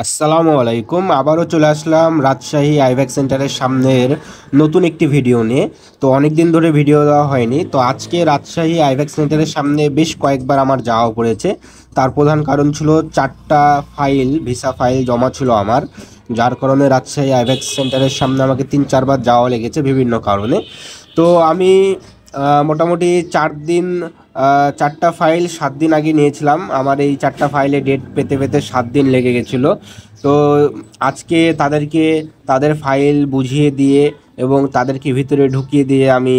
আসসালামু আলাইকুম। আবারও চলে আসলাম রাজশাহী আইভ্যাক সেন্টারের সামনের নতুন একটি ভিডিও নিয়ে। তো অনেক দিন ধরে ভিডিও দেওয়া হয়নি, তো আজকে রাজশাহী আইভ্যাক সেন্টারের সামনে বেশ কয়েকবার আমার যাওয়া পড়েছে। তার প্রধান কারণ ছিল 4টা ফাইল, ভিসা ফাইল জমা ছিল আমার, যার কারণে রাজশাহী আইভ্যাক সেন্টারের সামনে আমাকে 3-4 বার যাওয়া লেগেছে বিভিন্ন কারণে। তো আমি মোটামুটি 4 দিন, 4টা ফাইল 7 দিন আগে নিয়েছিলাম। আমার এই 4টা ফাইলে ডেট পেতে পেতে 7 দিন লেগে গেছিলো। তো আজকে তাদেরকে তাদের ফাইল বুঝিয়ে দিয়ে এবং তাদেরকে ভিতরে ঢুকিয়ে দিয়ে আমি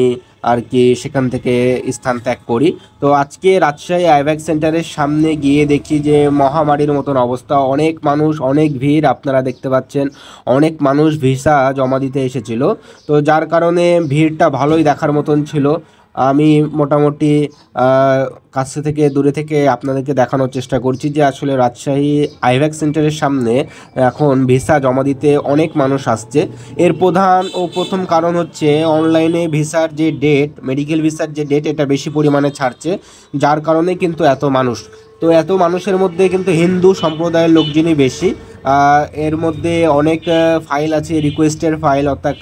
আর কি সেখান থেকে স্থান ত্যাগ করি। তো আজকে রাজশাহী আইভ্যাক সেন্টারের সামনে গিয়ে দেখি যে মহামারীর মতন অবস্থা, অনেক মানুষ, অনেক ভিড়, আপনারা দেখতে পাচ্ছেন অনেক মানুষ ভিসা জমা দিতে এসেছিল। তো যার কারণে ভিড়টা ভালোই দেখার মতন ছিল। আমি মোটামুটি কাছে থেকে দূরে থেকে আপনাদেরকে দেখানোর চেষ্টা করছি যে আসলে রাজশাহী আইভ্যাক সেন্টারের সামনে এখন ভিসা জমা দিতে অনেক মানুষ আসছে। এর প্রধান ও প্রথম কারণ হচ্ছে অনলাইনে ভিসার যে ডেট, মেডিকেল ভিসার যে ডেট, এটা বেশি পরিমাণে ছাড়ছে, যার কারণে কিন্তু এত মানুষ। তো এত মানুষের মধ্যে কিন্তু হিন্দু সম্প্রদায়ের লোকজনই বেশি। এর মধ্যে অনেক ফাইল আছে, রিকোয়েস্টের ফাইল, অর্থাৎ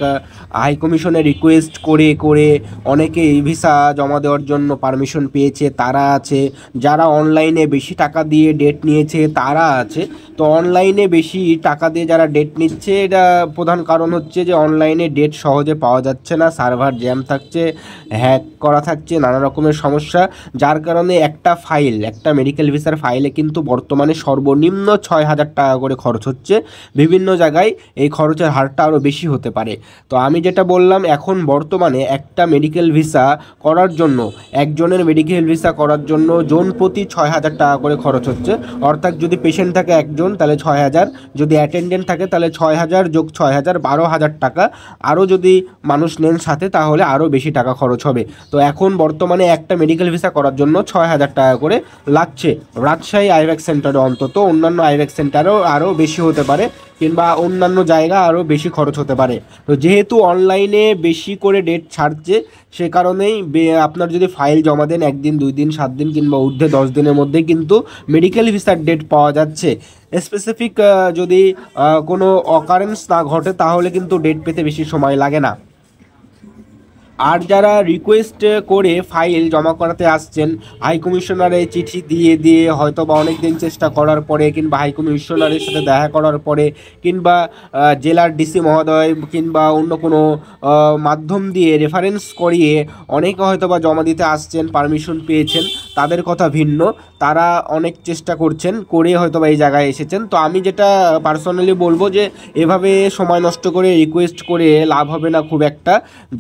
হাই কমিশনে রিকোয়েস্ট করে করে অনেকেই ভিসা জমা দেওয়ার জন্য পারমিশন পেয়েছে, তারা আছে। যারা অনলাইনে বেশি টাকা দিয়ে ডেট নিয়েছে তারা আছে। তো অনলাইনে বেশি টাকা দিয়ে যারা ডেট নিচ্ছে, এটা প্রধান কারণ হচ্ছে যে অনলাইনে ডেট সহজে পাওয়া যাচ্ছে না, সার্ভার জ্যাম থাকছে, হ্যাক করা থাকছে, নানা রকমের সমস্যা। যার কারণে একটা ফাইল, একটা মেডিকেল ভিসার ফাইলে কিন্তু বর্তমানে সর্বনিম্ন 6,000 টাকা করে খরচ হচ্ছে। বিভিন্ন জায়গায় এই খরচের হারটা আরও বেশি হতে পারে। তো আমি যেটা বললাম, এখন বর্তমানে একটা মেডিকেল ভিসা করার জন্য, একজনের মেডিকেল ভিসা করার জন্য জন প্রতি 6,000 টাকা করে খরচ হচ্ছে। অর্থাৎ যদি পেশেন্ট থাকে একজন তাহলে 6,000, যদি অ্যাটেন্ডেন্ট থাকে তাহলে 6,000 যোগ 6,000 12,000 টাকা। আরও যদি মানুষ নেন সাথে তাহলে আরও বেশি টাকা খরচ হবে। তো এখন বর্তমানে একটা মেডিকেল ভিসা করার জন্য 6,000 টাকা করে লাগছে রাজশাহী আইভ্যাক সেন্টারে। অন্তত অন্যান্য আইভ্যাক সেন্টারেও আরও বেশি হতে পারে, কিংবা অন্যান্য জায়গা আরও বেশি খরচ হতে পারে। তো যেহেতু অনলাইনে বেশি করে ডেট ছাড়ছে, সে কারণেই আপনার যদি ফাইল জমা দেন 1 দিন, 2 দিন, 7 দিন কিংবা ঊর্ধ্বে 10 দিনের মধ্যে কিন্তু মেডিকেল ভিসার ডেট পাওয়া যাচ্ছে। স্পেসিফিক যদি কোনো অকারেন্স না ঘটে তাহলে কিন্তু ডেট পেতে বেশি সময় লাগে না। আর যারা রিকোয়েস্ট করে ফাইল জমা করাতে আসছেন, হাই কমিশনারে চিঠি দিয়ে দিয়ে হয়তো বা অনেক দিন চেষ্টা করার পরে, কিংবা হাই কমিশনারের সাথে দেখা করার পরে, কিংবা জেলার ডিসি মহোদয় কিংবা অন্য কোনো মাধ্যম দিয়ে রেফারেন্স করিয়ে অনেকে হয়তো বা জমা দিতে আসছেন, পারমিশন পেয়েছেন, তাদের কথা ভিন্ন। তারা অনেক চেষ্টা করছেন করে হয়তো বা এই জায়গায় এসেছেন। তো আমি যেটা পার্সোনালি বলবো যে এভাবে সময় নষ্ট করে রিকোয়েস্ট করে লাভ হবে না খুব একটা।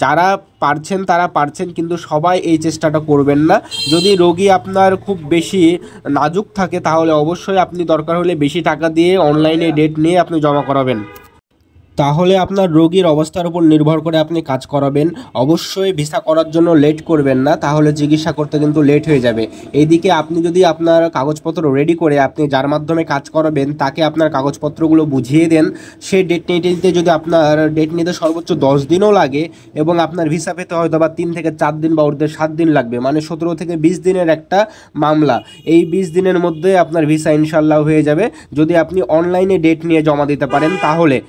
যারা পারছেন তারা পারছেন, কিন্তু সবাই এই চেষ্টাটা করবেন না। যদি রোগী আপনার খুব বেশি নাজুক থাকে তাহলে অবশ্যই আপনি দরকার হলে বেশি টাকা দিয়ে অনলাইনে ডেট নিয়ে আপনি জমা করাবেন। তাহলে আপনার রোগীর অবস্থার উপর নির্ভর করে আপনি কাজ করাবেন। অবশ্যই ভিসা করার জন্য লেট করবেন না, তাহলে চিকিৎসা করতে কিন্তু লেট হয়ে যাবে। এইদিকে আপনি যদি আপনার কাগজপত্র রেডি করে আপনি যার মাধ্যমে কাজ করাবেন তাকে আপনার কাগজপত্রগুলো বুঝিয়ে দেন, সে ডেট নিতে যদি আপনার ডেট নিতে সর্বোচ্চ 10 দিনও লাগে এবং আপনার ভিসা পেতে হয়তো বা 3 থেকে 4 দিন বা ঊর্ধ্বে 7 দিন লাগবে, মানে 17 থেকে 20 দিনের একটা মামলা। এই 20 দিনের মধ্যে আপনার ভিসা ইনশাল্লাহ হয়ে যাবে যদি আপনি অনলাইনে ডেট নিয়ে জমা দিতে পারেন তাহলে।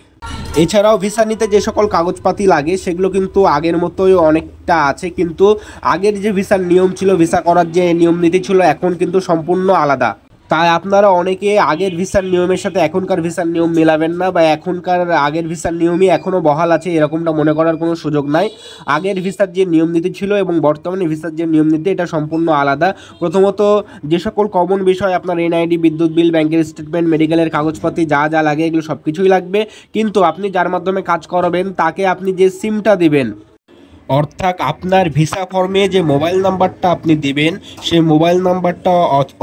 এছাড়াও ভিসা নিতে যে সকল কাগজপাতি লাগে সেগুলো কিন্তু আগের মতোই অনেকটা আছে, কিন্তু আগের যে ভিসার নিয়ম ছিল, ভিসা করার যে নিয়ম নীতি ছিল, এখন কিন্তু সম্পূর্ণ আলাদা। তাই আপনারা অনেকে আগের ভিসার নিয়মের সাথে এখনকার ভিসার নিয়ম মেলাবেন না, বা এখনকার আগের ভিসার নিয়মই এখনও বহাল আছে এরকমটা মনে করার কোনো সুযোগ নাই। আগের ভিসার যে নিয়ম নীতি ছিল এবং বর্তমানে ভিসার যে নিয়ম নীতি, এটা সম্পূর্ণ আলাদা। প্রথমত যে সকল কমন বিষয়, আপনার এনআইডি, বিদ্যুৎ বিল, ব্যাংকের স্টেটমেন্ট, মেডিকেলের কাগজপাতি যা যা লাগে এগুলো সব কিছুই লাগবে। কিন্তু আপনি যার মাধ্যমে কাজ করাবেন তাকে আপনি যে সিমটা দিবেন, অর্থাৎ আপনার ভিসা ফর্মে যে মোবাইল নাম্বারটা আপনি দিবেন, সেই মোবাইল নাম্বারটা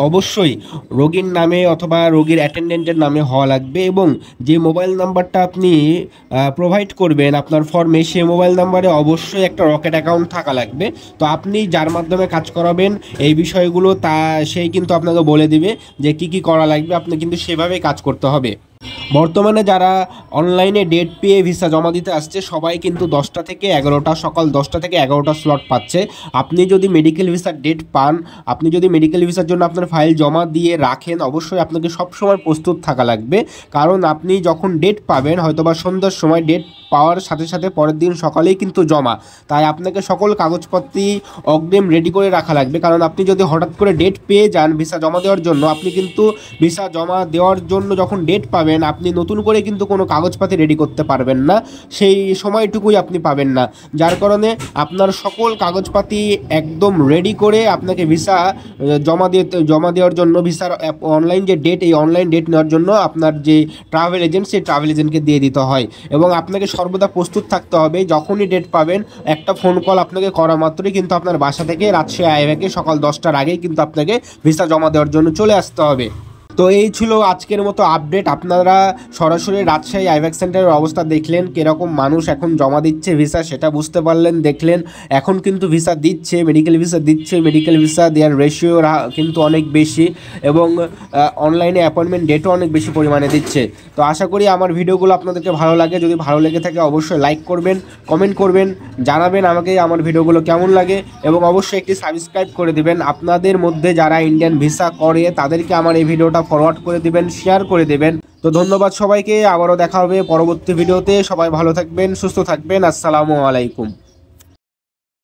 অবশ্যই রোগীর নামে অথবা রোগীর অ্যাটেন্ডেন্টের নামে হওয়া লাগবে। এবং যে মোবাইল নাম্বারটা আপনি প্রোভাইড করবেন আপনার ফর্মে, সেই মোবাইল নাম্বারে অবশ্যই একটা রকেট অ্যাকাউন্ট থাকা লাগবে। তো আপনি যার মাধ্যমে কাজ করাবেন এই বিষয়গুলো সেই কিন্তু আপনাকে বলে দিবে যে কি কি করা লাগবে, আপনি কিন্তু সেভাবেই কাজ করতে হবে। বর্তমানে যারা অনলাইনে ডেট পেয়ে ভিসা জমা দিতে আসছে সবাই কিন্তু 10টা থেকে 11টা, সকাল 10টা থেকে 11টা স্লট পাচ্ছে। আপনি যদি মেডিকেল ভিসার ডেট পান, আপনি যদি মেডিকেল ভিসার জন্য আপনার ফাইল জমা দিয়ে রাখেন, অবশ্যই আপনাকে সবসময় প্রস্তুত থাকা লাগবে। কারণ আপনি যখন ডেট পাবেন, হয়তোবা সন্ধ্যার সময় ডেট পাওয়ার সাথে সাথে পরের দিন সকালেই কিন্তু জমা, তাই আপনাকে সকল কাগজপত্র অগ্রিম রেডি করে রাখা লাগবে। কারণ আপনি যদি হঠাৎ করে ডেট পেয়ে যান ভিসা জমা দেওয়ার জন্য, আপনি কিন্তু ভিসা জমা দেওয়ার জন্য যখন ডেট পাবেন আপনি নতুন করে কিন্তু কোনো কাগজপাতি রেডি করতে পারবেন না, সেই সময়টুকুই আপনি পাবেন না। যার কারণে আপনার সকল কাগজপাতি একদম রেডি করে আপনাকে ভিসা জমা দেওয়ার জন্য ভিসার অনলাইন যে ডেট, এই অনলাইন ডেট নেওয়ার জন্য আপনার যে ট্রাভেল এজেন্ট, সেই ট্রাভেল এজেন্টকে দিয়ে দিতে হয়। এবং আপনাকে সর্বদা প্রস্তুত থাকতে হবে, যখনই ডেট পাবেন একটা ফোন কল আপনাকে করা মাত্রই কিন্তু আপনার বাসা থেকে রাজশাহী আইভ্যাকে সকাল 10টার আগেই কিন্তু আপনাকে ভিসা জমা দেওয়ার জন্য চলে আসতে হবে। তো এই ছিল আজকের মতো আপডেট। আপনারা সরাসরি রাজশাহী আইভ্যাক সেন্টারের অবস্থা দেখলেন, কীরকম মানুষ এখন জমা দিচ্ছে ভিসা সেটা বুঝতে পারলেন, দেখলেন। এখন কিন্তু ভিসা দিচ্ছে, মেডিকেল ভিসা দিচ্ছে, মেডিকেল ভিসা দেওয়ার রেশিও কিন্তু অনেক বেশি, এবং অনলাইনে অ্যাপয়েন্টমেন্ট ডেটও অনেক বেশি পরিমাণে দিচ্ছে। তো আশা করি আমার ভিডিওগুলো আপনাদেরকে ভালো লাগে। যদি ভালো লেগে থাকে অবশ্যই লাইক করবেন, কমেন্ট করবেন, জানাবেন আমাকে আমার ভিডিওগুলো কেমন লাগে, এবং অবশ্যই একটি সাবস্ক্রাইব করে দিবেন। আপনাদের মধ্যে যারা ইন্ডিয়ান ভিসা করে তাদেরকে আমার এই ভিডিওটা ফরওয়ার্ড করে দিবেন, শেয়ার করে দিবেন। তো ধন্যবাদ সবাইকে, আবারও দেখা হবে পরবর্তী ভিডিওতে। সবাই ভালো থাকবেন, সুস্থ থাকবেন। আসসালামু আলাইকুম।